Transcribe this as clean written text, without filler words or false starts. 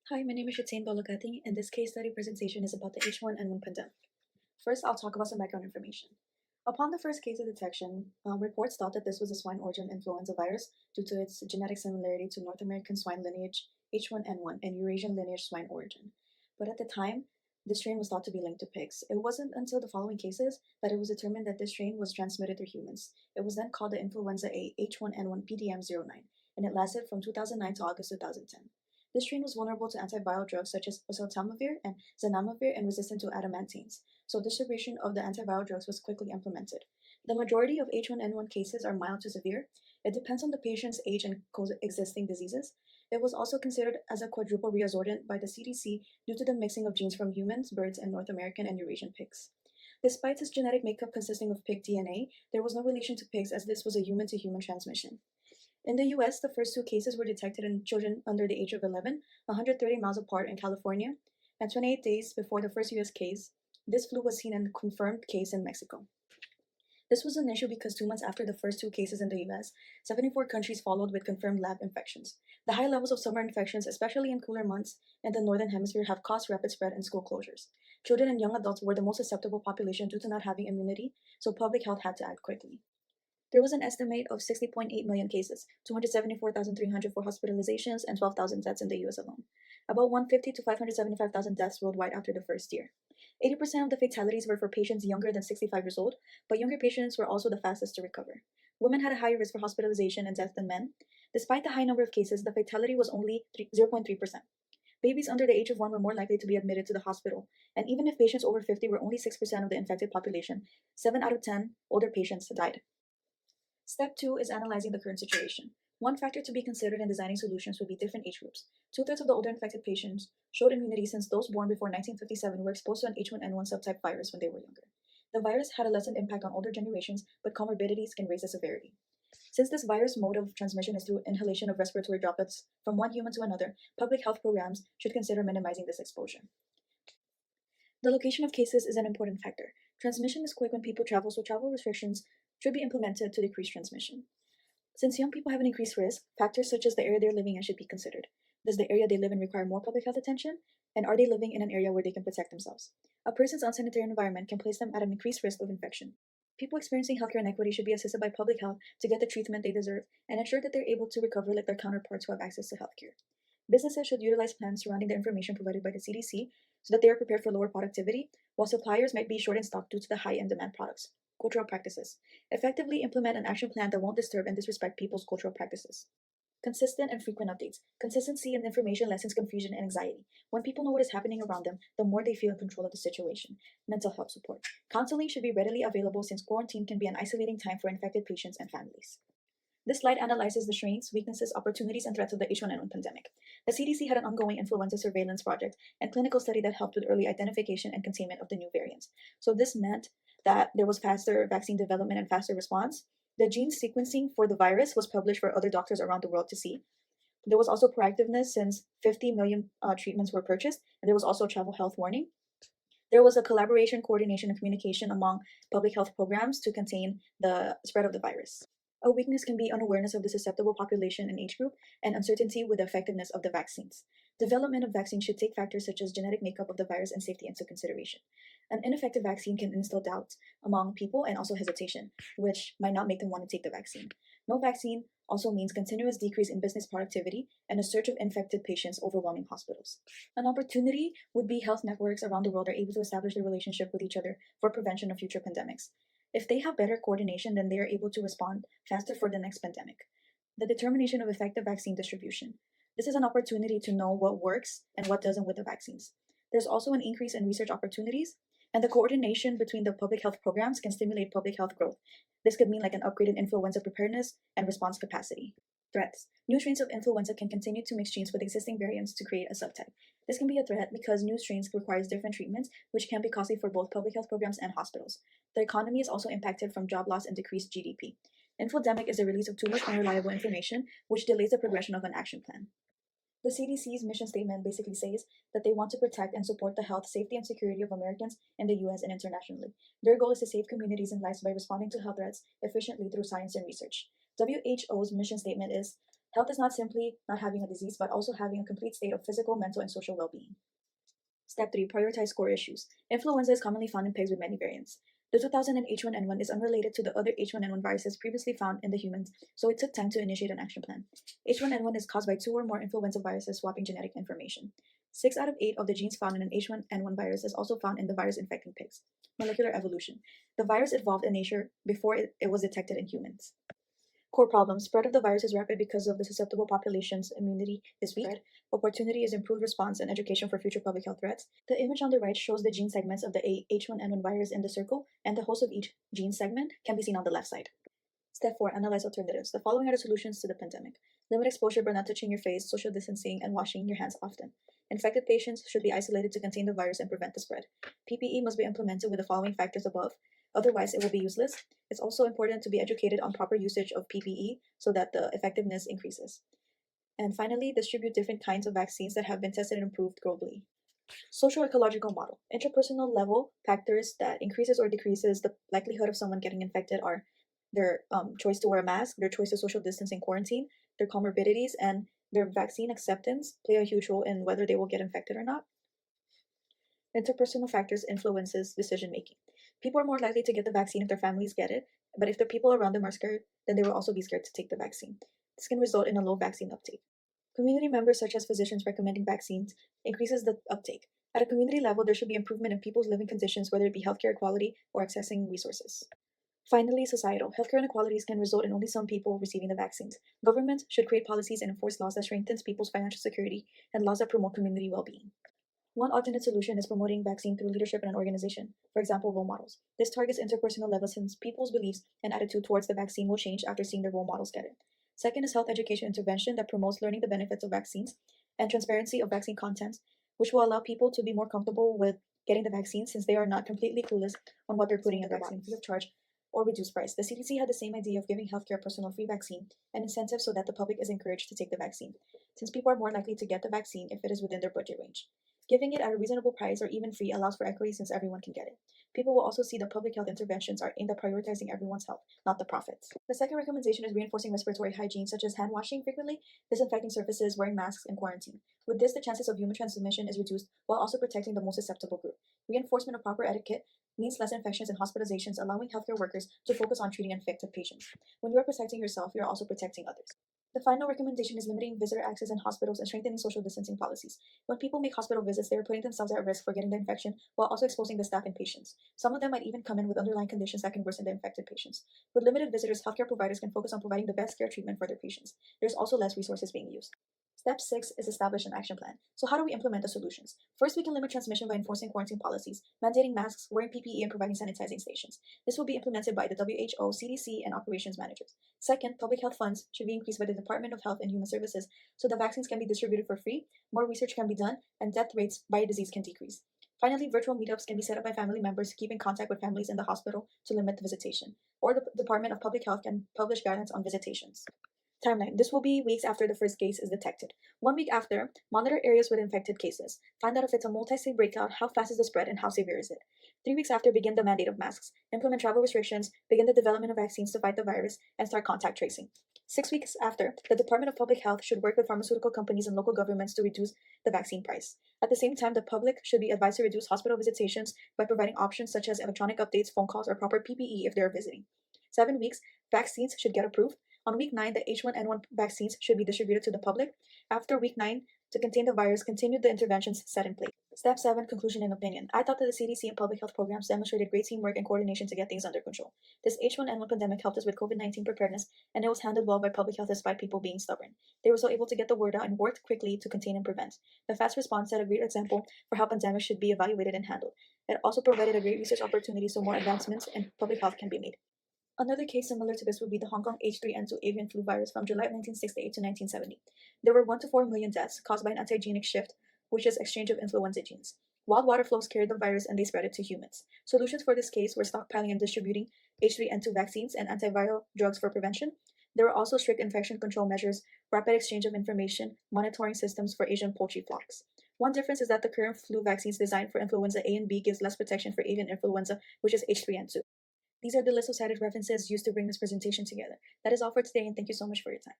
Hi, my name is H1N1, and this case study presentation is about the H1N1 pandemic. First, I'll talk about some background information. Upon the first case of detection, reports thought that this was a swine origin influenza virus due to its genetic similarity to North American swine lineage H1N1 and Eurasian lineage swine origin. But at the time, this strain was thought to be linked to pigs. It wasn't until the following cases that it was determined that this strain was transmitted through humans. It was then called the influenza A H1N1 PDM09, and it lasted from 2009 to August 2010. This strain was vulnerable to antiviral drugs such as oseltamivir and zanamivir and resistant to adamantines, so distribution of the antiviral drugs was quickly implemented. The majority of H1N1 cases are mild to severe. It depends on the patient's age and coexisting diseases. It was also considered as a quadruple reassortant by the CDC due to the mixing of genes from humans, birds, and North American and Eurasian pigs. Despite its genetic makeup consisting of pig DNA, there was no relation to pigs as this was a human to human transmission. In the US, the first two cases were detected in children under the age of 11, 130 miles apart in California, and 28 days before the first US case. This flu was seen in a confirmed case in Mexico. This was an issue because 2 months after the first two cases in the US, 74 countries followed with confirmed lab infections. The high levels of summer infections, especially in cooler months in the Northern Hemisphere, have caused rapid spread and school closures. Children and young adults were the most susceptible population due to not having immunity, so public health had to act quickly. There was an estimate of 60.8 million cases, 274,304 hospitalizations, and 12,000 deaths in the US alone. About 150 to 575,000 deaths worldwide after the first year. 80% of the fatalities were for patients younger than 65 years old, but younger patients were also the fastest to recover. Women had a higher risk for hospitalization and death than men. Despite the high number of cases, the fatality was only 0.3%. Babies under the age of 1 were more likely to be admitted to the hospital, and even if patients over 50 were only 6% of the infected population, 7 out of 10 older patients died. Step 2 is analyzing the current situation. One factor to be considered in designing solutions would be different age groups. 2/3 of the older infected patients showed immunity since those born before 1957 were exposed to an H1N1 subtype virus when they were younger. The virus had a lessened impact on older generations, but comorbidities can raise the severity. Since this virus mode of transmission is through inhalation of respiratory droplets from one human to another, public health programs should consider minimizing this exposure. The location of cases is an important factor. Transmission is quick when people travel, so travel restrictions should be implemented to decrease transmission. Since young people have an increased risk, factors such as the area they're living in should be considered. Does the area they live in require more public health attention? And are they living in an area where they can protect themselves? A person's unsanitary environment can place them at an increased risk of infection. People experiencing healthcare inequity should be assisted by public health to get the treatment they deserve and ensure that they're able to recover like their counterparts who have access to healthcare. Businesses should utilize plans surrounding the information provided by the CDC so that they are prepared for lower productivity, while suppliers might be short in stock due to the high in demand products. Cultural practices. Effectively implement an action plan that won't disturb and disrespect people's cultural practices. Consistent and frequent updates. Consistency in information lessens confusion and anxiety. When people know what is happening around them, the more they feel in control of the situation. Mental health support. Counseling should be readily available since quarantine can be an isolating time for infected patients and families. This slide analyzes the strengths, weaknesses, opportunities, and threats of the H1N1 pandemic. The CDC had an ongoing influenza surveillance project and clinical study that helped with early identification and containment of the new variants. So this meant that there was faster vaccine development and faster response. The gene sequencing for the virus was published for other doctors around the world to see. There was also proactiveness since 50 million treatments were purchased, and there was also a travel health warning. There was a collaboration, coordination, and communication among public health programs to contain the spread of the virus. A weakness can be unawareness of the susceptible population and age group and uncertainty with the effectiveness of the vaccines. Development of vaccines should take factors such as genetic makeup of the virus and safety into consideration. An ineffective vaccine can instill doubt among people and also hesitation, which might not make them want to take the vaccine. No vaccine also means continuous decrease in business productivity and a surge of infected patients overwhelming hospitals. An opportunity would be health networks around the world are able to establish their relationship with each other for prevention of future pandemics. If they have better coordination, then they are able to respond faster for the next pandemic. The determination of effective vaccine distribution. This is an opportunity to know what works and what doesn't with the vaccines. There's also an increase in research opportunities, and the coordination between the public health programs can stimulate public health growth. This could mean like an upgraded influenza preparedness and response capacity. Threats. New strains of influenza can continue to mix genes with existing variants to create a subtype. This can be a threat because new strains requires different treatments, which can be costly for both public health programs and hospitals. The economy is also impacted from job loss and decreased GDP. Infodemic is the release of too much unreliable information, which delays the progression of an action plan. The CDC's mission statement basically says that they want to protect and support the health, safety, and security of Americans in the US and internationally. Their goal is to save communities and lives by responding to health threats efficiently through science and research. WHO's mission statement is Health is not simply not having a disease, but also having a complete state of physical, mental, and social well-being. Step 3. Prioritize core issues. Influenza is commonly found in pigs with many variants. The 2000 H1N1 is unrelated to the other H1N1 viruses previously found in the humans, so it took time to initiate an action plan. H1N1 is caused by 2 or more influenza viruses swapping genetic information. 6 out of 8 of the genes found in an H1N1 virus is also found in the virus infecting pigs. Molecular evolution. The virus evolved in nature before it was detected in humans. Core problems. Spread of the virus is rapid because of the susceptible population's immunity is weak. Opportunity is improved response and education for future public health threats. The image on the right shows the gene segments of the H1N1 virus in the circle, and the host of each gene segment can be seen on the left side. Step 4. Analyze alternatives. The following are the solutions to the pandemic. Limit exposure by not touching your face, social distancing, and washing your hands often. Infected patients should be isolated to contain the virus and prevent the spread. PPE must be implemented with the following factors above, otherwise it will be useless. It's also important to be educated on proper usage of PPE so that the effectiveness increases. And finally, distribute different kinds of vaccines that have been tested and improved globally. Social ecological model. Interpersonal level factors that increases or decreases the likelihood of someone getting infected are their choice to wear a mask, their choice to social distance and quarantine, their comorbidities, and their vaccine acceptance play a huge role in whether they will get infected or not. Interpersonal factors influences decision making. People are more likely to get the vaccine if their families get it, but if the people around them are scared, then they will also be scared to take the vaccine. This can result in a low vaccine uptake. Community members such as physicians recommending vaccines increases the uptake. At a community level, there should be improvement in people's living conditions, whether it be healthcare equality or accessing resources. Finally, societal. Healthcare inequalities can result in only some people receiving the vaccines. Governments should create policies and enforce laws that strengthens people's financial security and laws that promote community well-being. One alternate solution is promoting vaccine through leadership in an organization, for example, role models. This targets interpersonal levels since people's beliefs and attitude towards the vaccine will change after seeing their role models get it. Second is health education intervention that promotes learning the benefits of vaccines and transparency of vaccine content, which will allow people to be more comfortable with getting the vaccine since they are not completely clueless on what they're putting in their vaccine free of charge or reduced price. The CDC had the same idea of giving healthcare personnel free vaccine and incentives so that the public is encouraged to take the vaccine, since people are more likely to get the vaccine if it is within their budget range. Giving it at a reasonable price or even free allows for equity since everyone can get it. People will also see that public health interventions are aimed at prioritizing everyone's health, not the profits. The second recommendation is reinforcing respiratory hygiene, such as hand washing frequently, disinfecting surfaces, wearing masks, and quarantine. With this, the chances of human transmission is reduced while also protecting the most susceptible group. Reinforcement of proper etiquette means less infections and hospitalizations, allowing healthcare workers to focus on treating infected patients. When you are protecting yourself, you are also protecting others. The final recommendation is limiting visitor access in hospitals and strengthening social distancing policies. When people make hospital visits, they are putting themselves at risk for getting the infection while also exposing the staff and patients. Some of them might even come in with underlying conditions that can worsen the infected patients. With limited visitors, healthcare providers can focus on providing the best care treatment for their patients. There's also less resources being used. Step 6 is establish an action plan. So how do we implement the solutions? First, we can limit transmission by enforcing quarantine policies, mandating masks, wearing PPE, and providing sanitizing stations. This will be implemented by the WHO, CDC, and operations managers. Second, public health funds should be increased by the Department of Health and Human Services so the vaccines can be distributed for free, more research can be done, and death rates by disease can decrease. Finally, virtual meetups can be set up by family members to keep in contact with families in the hospital to limit the visitation, or the Department of Public Health can publish guidelines on visitations. Timeline. This will be weeks after the first case is detected. 1 week after, monitor areas with infected cases. Find out if it's a multi-state breakout, how fast is the spread, and how severe is it. 3 weeks after, begin the mandate of masks. Implement travel restrictions, begin the development of vaccines to fight the virus, and start contact tracing. 6 weeks after, the Department of Public Health should work with pharmaceutical companies and local governments to reduce the vaccine price. At the same time, the public should be advised to reduce hospital visitations by providing options such as electronic updates, phone calls, or proper PPE if they are visiting. 7 weeks, vaccines should get approved. On week 9, the H1N1 vaccines should be distributed to the public. After week 9, to contain the virus, continue the interventions set in place. Step 7, conclusion and opinion. I thought that the CDC and public health programs demonstrated great teamwork and coordination to get things under control. This H1N1 pandemic helped us with COVID-19 preparedness, and it was handled well by public health despite people being stubborn. They were so able to get the word out and worked quickly to contain and prevent. The fast response set a great example for how pandemics should be evaluated and handled. It also provided a great research opportunity so more advancements in public health can be made. Another case similar to this would be the Hong Kong H3N2 avian flu virus from July 1968 to 1970. There were 1 to 4 million deaths caused by an antigenic shift, which is exchange of influenza genes. Wild water flows carried the virus and they spread it to humans. Solutions for this case were stockpiling and distributing H3N2 vaccines and antiviral drugs for prevention. There were also strict infection control measures, rapid exchange of information, monitoring systems for Asian poultry flocks. One difference is that the current flu vaccines designed for influenza A and B gives less protection for avian influenza, which is H3N2. These are the list of cited references used to bring this presentation together. That is all for today, and thank you so much for your time.